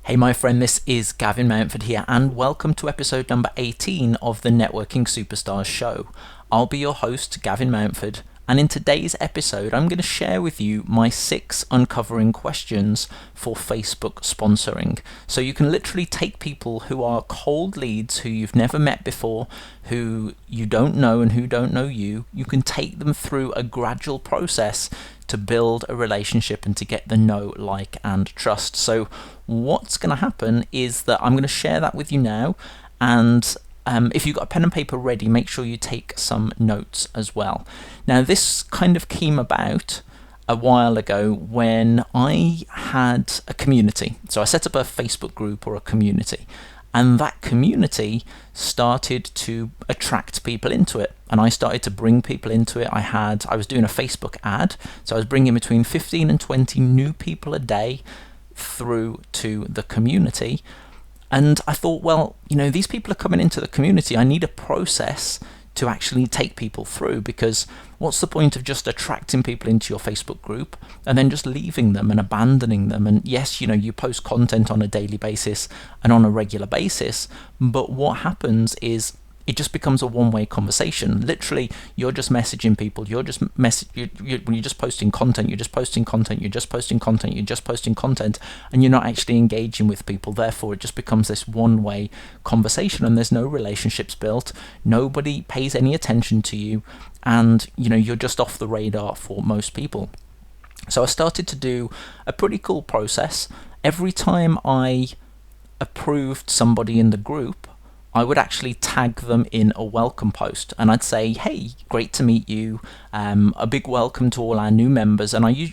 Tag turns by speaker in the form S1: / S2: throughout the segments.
S1: Hey my friend, this is Gavin Mountford here and welcome to episode number 18 of the Networking Superstars show. I'll be your host, Gavin Mountford, and in today's episode I'm going to share with you my 6 uncovering questions for Facebook sponsoring. So you can literally take people who are cold leads, who you've never met before, who you don't know and who don't know you. You can take them through a gradual process to build a relationship and to get the know, like and trust. So what's going to happen is that I'm going to share that with you now, and if you've got a pen and paper ready, make sure you take some notes as well. Now this kind of came about a while ago when I had a community. So I set up a Facebook group or a community, and that community started to attract people into it, and I started to bring people into it. I was doing a Facebook ad, so I was bringing between 15 and 20 new people a day through to the community. And I thought, well, these people are coming into the community. I need a process to actually take people through, because what's the point of just attracting people into your Facebook group and then just leaving them and abandoning them? And yes, you post content on a daily basis and on a regular basis, but what happens is it just becomes a one-way conversation. Literally, you're just messaging people. When you're just posting content, you're just posting content, you're just posting content, you're just posting content, and you're not actually engaging with people. Therefore, it just becomes this one-way conversation, and there's no relationships built. Nobody pays any attention to you, and you're just off the radar for most people. So I started to do a pretty cool process. Every time I approved somebody in the group, I would actually tag them in a welcome post, and I'd say, hey, great to meet you, a big welcome to all our new members. And I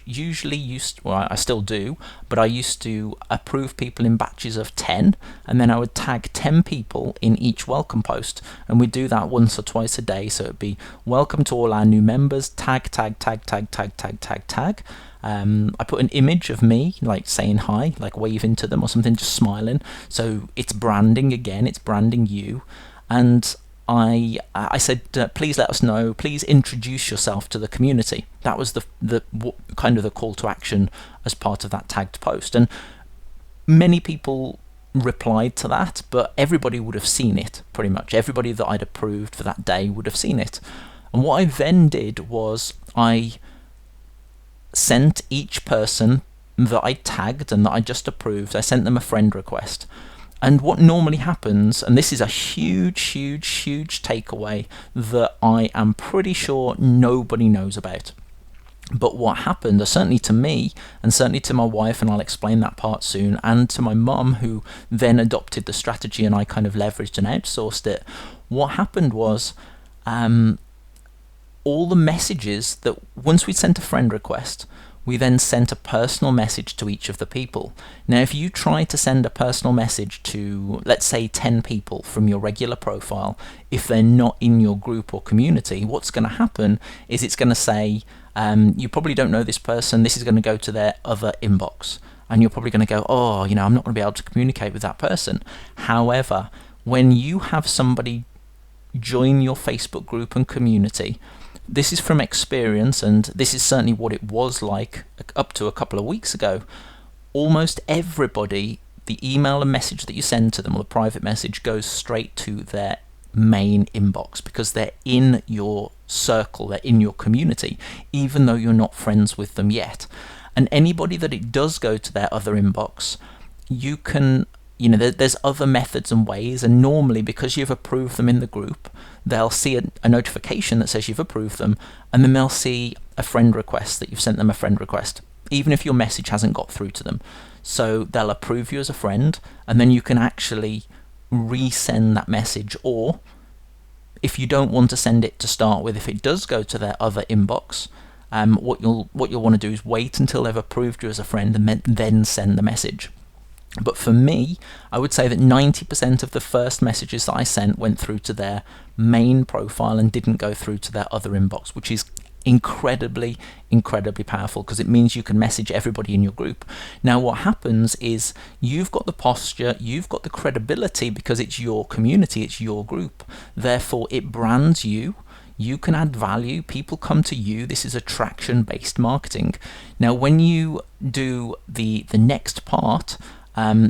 S1: I still do, but I used to approve people in batches of 10, and then I would tag 10 people in each welcome post, and we'd do that once or twice a day. So it'd be welcome to all our new members, tag, tag, tag, tag, tag, tag, tag, tag. I put an image of me, like saying hi, like waving to them or something, just smiling. So it's branding again, it's branding you. And I said, please let us know, please introduce yourself to the community. That was the kind of the call to action as part of that tagged post. And many people replied to that, but everybody would have seen it, pretty much. Everybody that I'd approved for that day would have seen it. And what I then did was I sent each person that I tagged and that I just approved, I sent them a friend request. And what normally happens, and this is a huge, huge, huge takeaway that I am pretty sure nobody knows about. But what happened, certainly to me, and certainly to my wife, and I'll explain that part soon, and to my mum, who then adopted the strategy and I kind of leveraged and outsourced it, what happened was all the messages that once we sent a friend request, we then sent a personal message to each of the people. Now, if you try to send a personal message to, let's say, 10 people from your regular profile, if they're not in your group or community, what's going to happen is it's going to say, you probably don't know this person, this is going to go to their other inbox. And you're probably going to go, oh, I'm not going to be able to communicate with that person. However, when you have somebody join your Facebook group and community, this is from experience, and this is certainly what it was like up to a couple of weeks ago. Almost everybody, the email and message that you send to them, or the private message, goes straight to their main inbox, because they're in your circle, they're in your community, even though you're not friends with them yet. And anybody that it does go to their other inbox, you can, there's other methods and ways, and normally because you've approved them in the group, they'll see a notification that says you've approved them, and then they'll see a friend request that you've sent them a friend request, even if your message hasn't got through to them. So they'll approve you as a friend, and then you can actually resend that message. Or if you don't want to send it to start with, if it does go to their other inbox, what you'll want to do is wait until they've approved you as a friend and then send the message. But for me, I would say that 90% of the first messages that I sent went through to their main profile and didn't go through to their other inbox, which is incredibly, incredibly powerful, because it means you can message everybody in your group. Now, what happens is you've got the posture, you've got the credibility, because it's your community, it's your group. Therefore, it brands you. You can add value, people come to you. This is attraction-based marketing. Now, when you do the next part,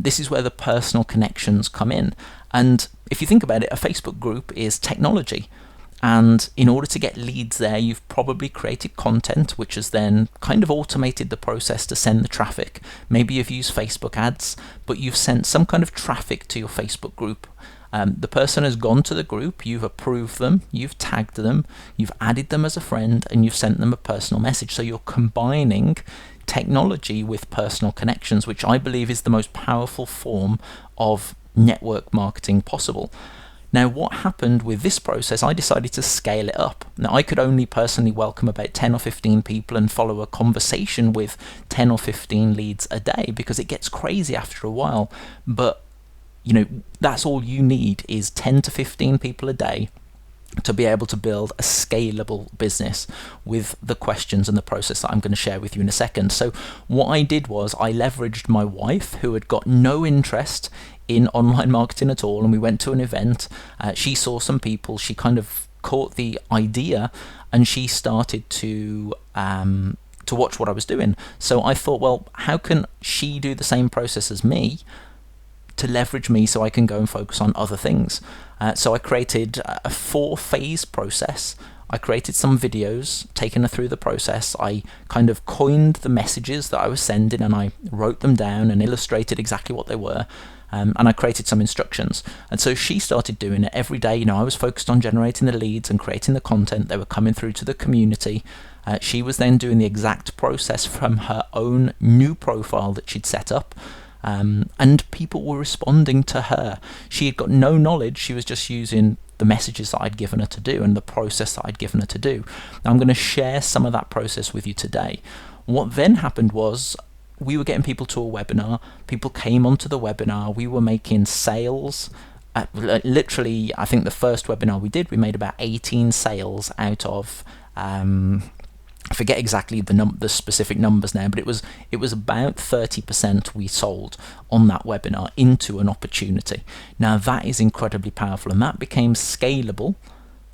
S1: This is where the personal connections come in. And if you think about it, a Facebook group is technology. And in order to get leads there, you've probably created content which has then kind of automated the process to send the traffic. Maybe you've used Facebook ads, but you've sent some kind of traffic to your Facebook group. The person has gone to the group, you've approved them, you've tagged them, you've added them as a friend, and you've sent them a personal message. So you're combining technology with personal connections, which I believe is the most powerful form of network marketing possible. Now, what happened with this process, I decided to scale it up. Now, I could only personally welcome about 10 or 15 people and follow a conversation with 10 or 15 leads a day, because it gets crazy after a while. But, that's all you need is 10 to 15 people a day to be able to build a scalable business with the questions and the process that I'm going to share with you in a second. So what I did was I leveraged my wife, who had got no interest in online marketing at all, and we went to an event. She saw some people, she kind of caught the idea, and she started to watch what I was doing. So I thought, well, how can she do the same process as me to leverage me so I can go and focus on other things? So I created a 4-phase process. I created some videos, taking her through the process. I kind of coined the messages that I was sending, and I wrote them down and illustrated exactly what they were. And I created some instructions. And so she started doing it every day. I was focused on generating the leads and creating the content. They were coming through to the community. She was then doing the exact process from her own new profile that she'd set up. And people were responding to her. She had got no knowledge. She was just using the messages that I'd given her to do and the process that I'd given her to do. Now, I'm going to share some of that process with you today. What then happened was we were getting people to a webinar. People came onto the webinar. We were making sales. Literally, I think the first webinar we did, we made about 18 sales out of I forget exactly the specific numbers now, but it was about 30% we sold on that webinar into an opportunity. Now that is incredibly powerful, and that became scalable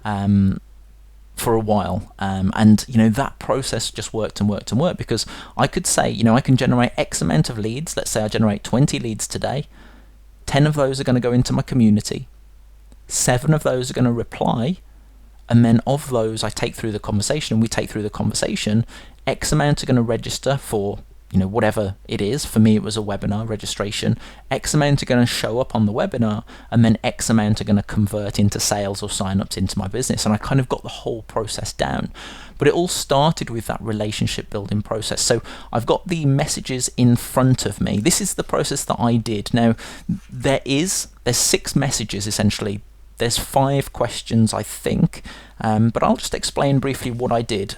S1: for a while, and that process just worked and worked and worked, because I could say, I can generate X amount of leads. Let's say I generate 20 leads today. 10 of those are going to go into my community. 7 of those are going to reply. And then of those, I take through the conversation, and we take through the conversation. X amount are going to register for, whatever it is. For me, it was a webinar registration. X amount are going to show up on the webinar, and then X amount are going to convert into sales or sign-ups into my business. And I kind of got the whole process down. But it all started with that relationship building process. So I've got the messages in front of me. This is the process that I did. Now, there's 6 messages essentially. There's 5 questions, I think, but I'll just explain briefly what I did.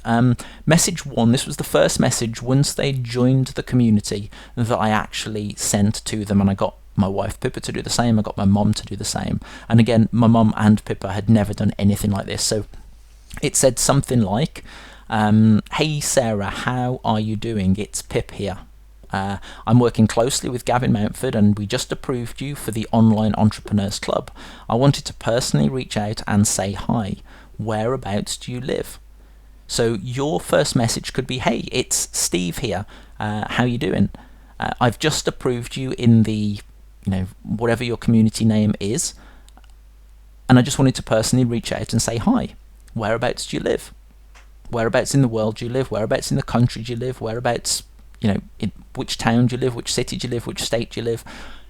S1: Message 1, this was the first message once they joined the community that I actually sent to them, and I got my wife Pippa to do the same, I got my mom to do the same. And again, my mom and Pippa had never done anything like this. So it said something like, hey Sarah, how are you doing? It's Pip here. I'm working closely with Gavin Mountford, and we just approved you for the Online Entrepreneurs Club. I wanted to personally reach out and say hi. Whereabouts do you live? So your first message could be, hey, it's Steve here. How you doing? I've just approved you in the, whatever your community name is, and I just wanted to personally reach out and say hi. Whereabouts do you live? Whereabouts in the world do you live? Whereabouts in the country do you live? Whereabouts, in which town do you live, which city do you live, which state do you live?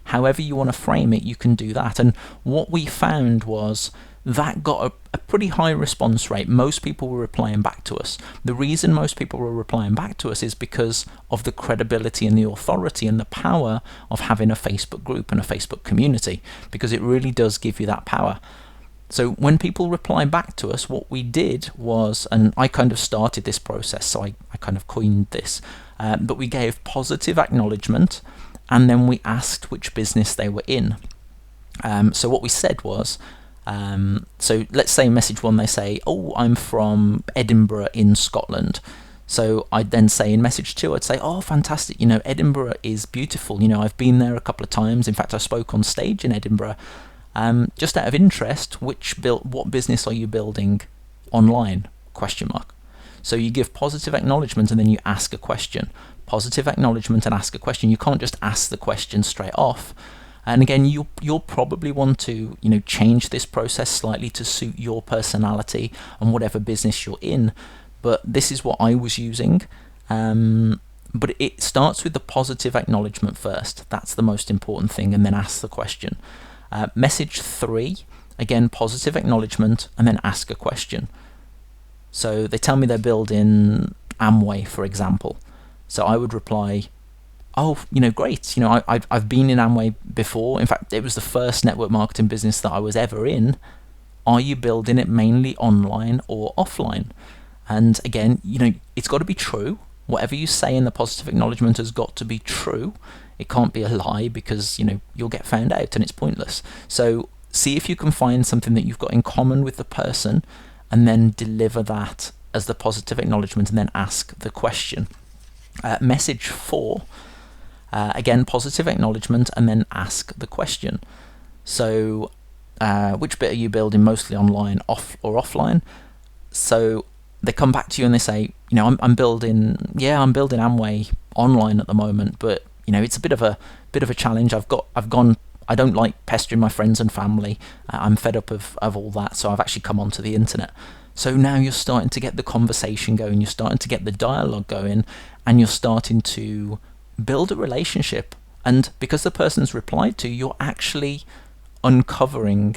S1: However you want to frame it, you can do that. And what we found was that got a pretty high response rate. Most people were replying back to us. The reason most people were replying back to us is because of the credibility and the authority and the power of having a Facebook group and a Facebook community, because it really does give you that power. So when people reply back to us, what we did was, and I kind of started this process, so I kind of coined this, but we gave positive acknowledgement, and then we asked which business they were in. So what we said was, so let's say message 1, they say, oh, I'm from Edinburgh in Scotland. So I'd then say in message 2, I'd say, oh, fantastic, Edinburgh is beautiful. I've been there a couple of times. In fact, I spoke on stage in Edinburgh. Just out of interest, what business are you building online? ? So you give positive acknowledgement, and then you ask a question. positive acknowledgement and ask a question. You can't just ask the question straight off. And again, you'll probably want to change this process slightly to suit your personality and whatever business you're in. But this is what I was using. But it starts with the positive acknowledgement first. That's the most important thing, and then ask the question. Message 3, again, positive acknowledgement and then ask a question. So they tell me they're building Amway, for example. So I would reply, oh, great. I've been in Amway before. In fact, it was the first network marketing business that I was ever in. Are you building it mainly online or offline? And again, it's got to be true. Whatever you say in the positive acknowledgement has got to be true. It can't be a lie, because you'll get found out and it's pointless. So see if you can find something that you've got in common with the person, and then deliver that as the positive acknowledgement, and then ask the question. Message 4, again, positive acknowledgement and then ask the question. So which bit are you building mostly online, offline? So they come back to you and they say, I'm building Amway online at the moment, but it's a bit of a challenge. I don't like pestering my friends and family. I'm fed up of all that, so I've actually come onto the internet. So now you're starting to get the conversation going, you're starting to get the dialogue going, and you're starting to build a relationship. And because the person's replied to, you're actually uncovering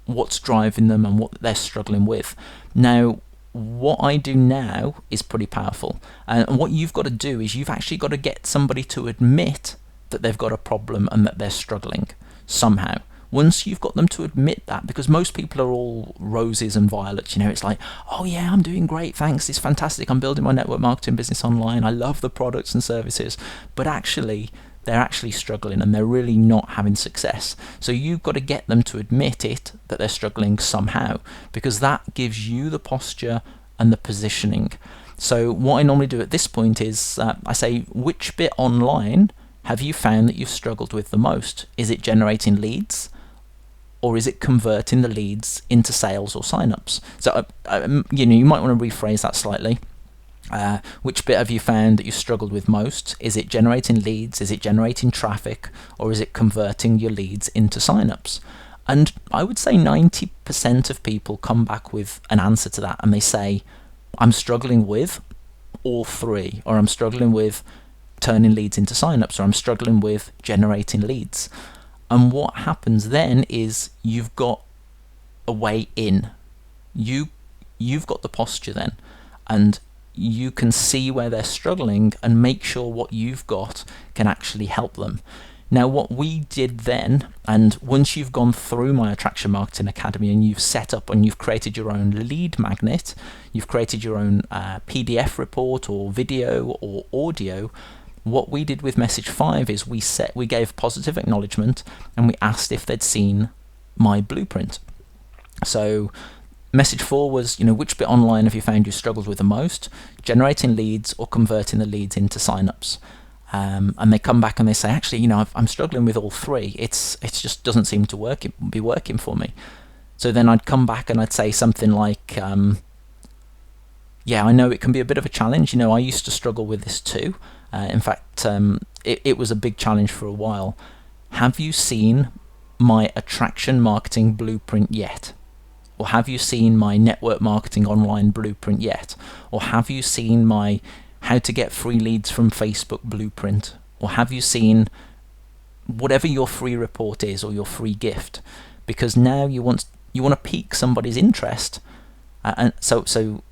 S1: what's driving them and what they're struggling with. Now, what I do now is pretty powerful. And what you've got to do is you've actually got to get somebody to admit that they've got a problem and that they're struggling somehow. Once you've got them to admit that, because most people are all roses and violets, it's like, oh yeah, I'm doing great, thanks, it's fantastic, I'm building my network marketing business online, I love the products and services, but actually they're actually struggling and they're really not having success. So you've got to get them to admit it, that they're struggling somehow, because that gives you the posture and the positioning. So what I normally do at this point is I say, which bit online have you found that you've struggled with the most? Is it generating leads, or is it converting the leads into sales or signups? So you might want to rephrase that slightly. Which bit have you found that you struggled with most? Is it generating leads? Is it generating traffic? Or is it converting your leads into signups? And I would say 90% of people come back with an answer to that, and they say, I'm struggling with all 3, or I'm struggling with turning leads into signups, or I'm struggling with generating leads. And what happens then is you've got a way in. You've got the posture then, and you can see where they're struggling and make sure what you've got can actually help them. Now, what we did then, and once you've gone through my Attraction Marketing Academy and you've set up and you've created your own lead magnet, you've created your own PDF report or video or audio, what we did with message 5 is we gave positive acknowledgement and we asked if they'd seen my blueprint. So message 4 was, which bit online have you found you struggled with the most? Generating leads or converting the leads into signups? And they come back and they say, actually, I'm struggling with all 3. It's just doesn't seem to be working for me. So then I'd come back and I'd say something like, yeah, I know it can be a bit of a challenge. I used to struggle with this too. In fact, it was a big challenge for a while. Have you seen my attraction marketing blueprint yet? Or have you seen my network marketing online blueprint yet? Or have you seen my how to get free leads from Facebook blueprint? Or have you seen whatever your free report is or your free gift? Because now you want to pique somebody's interest. And so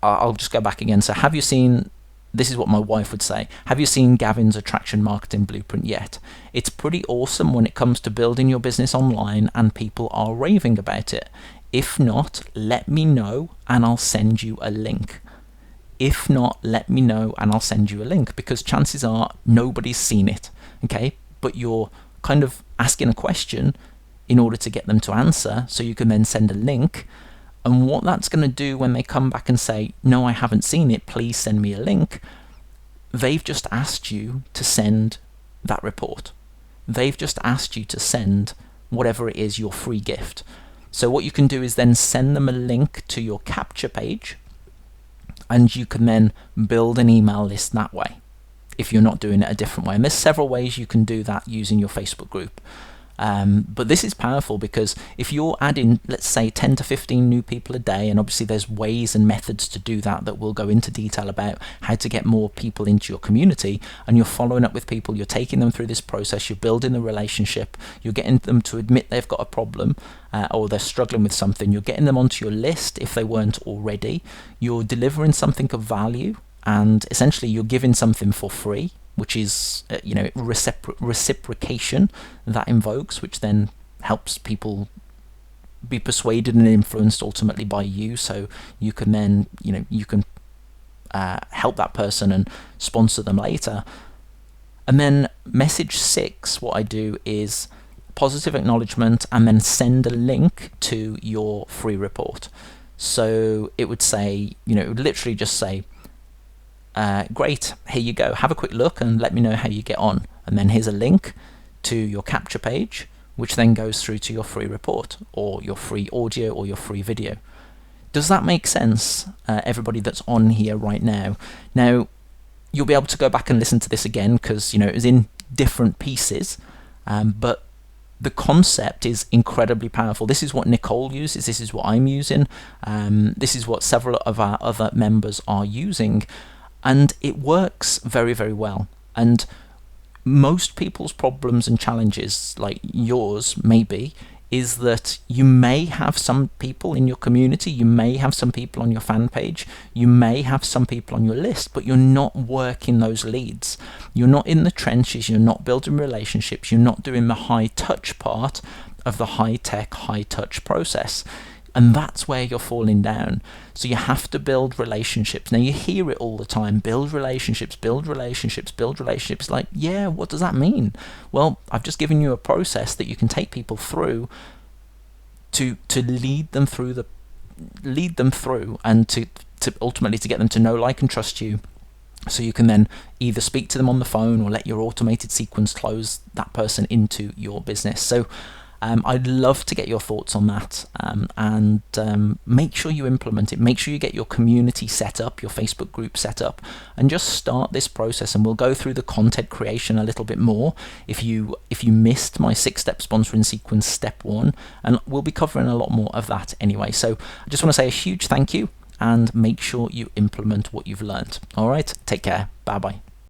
S1: I'll just go back again. So have you seen, this is what my wife would say, have you seen Gavin's attraction marketing blueprint yet? It's pretty awesome when it comes to building your business online and people are raving about it. If not, let me know and I'll send you a link. If not, let me know and I'll send you a link, because chances are nobody's seen it, okay? But you're kind of asking a question in order to get them to answer, so you can then send a link. And what that's going to do when they come back and say, no, I haven't seen it, please send me a link, they've just asked you to send that report. They've just asked you to send whatever it is, your free gift. So what you can do is then send them a link to your capture page, and you can then build an email list that way if you're not doing it a different way. And there's several ways you can do that using your Facebook group. But this is powerful because if you're adding, let's say, 10 to 15 new people a day, and obviously there's ways and methods to do that we'll go into detail about how to get more people into your community, and you're following up with people, you're taking them through this process, you're building the relationship, you're getting them to admit they've got a problem or they're struggling with something, you're getting them onto your list if they weren't already, you're delivering something of value, and essentially you're giving something for free, which is reciprocation that invokes, which then helps people be persuaded and influenced ultimately by you, so you can then help that person and sponsor them later. And then message 6, what I do is positive acknowledgement and then send a link to your free report. So it would say, it would literally just say, great, here you go, have a quick look and let me know how you get on. And then here's a link to your capture page, which then goes through to your free report or your free audio or your free video. Does that make sense, everybody that's on here right now? Now, you'll be able to go back and listen to this again because, it was in different pieces, but the concept is incredibly powerful. This is what Nicole uses, this is what I'm using, this is what several of our other members are using. And it works very, very well. And most people's problems and challenges, like yours maybe, is that you may have some people in your community, you may have some people on your fan page, you may have some people on your list, but you're not working those leads. You're not in the trenches, you're not building relationships, you're not doing the high touch part of the high tech, high touch process. And that's where you're falling down. So you have to build relationships. Now you hear it all the time, build relationships, build relationships, build relationships. Like, yeah, what does that mean? Well, I've just given you a process that you can take people through to lead them through and to ultimately to get them to know, like, and trust you. So you can then either speak to them on the phone or let your automated sequence close that person into your business. So I'd love to get your thoughts on that, and make sure you implement it. Make sure you get your community set up, your Facebook group set up, and just start this process. And we'll go through the content creation a little bit more if you missed my 6-step sponsoring sequence step 1, and we'll be covering a lot more of that anyway. So I just want to say a huge thank you, and make sure you implement what you've learned. All right, take care. Bye bye.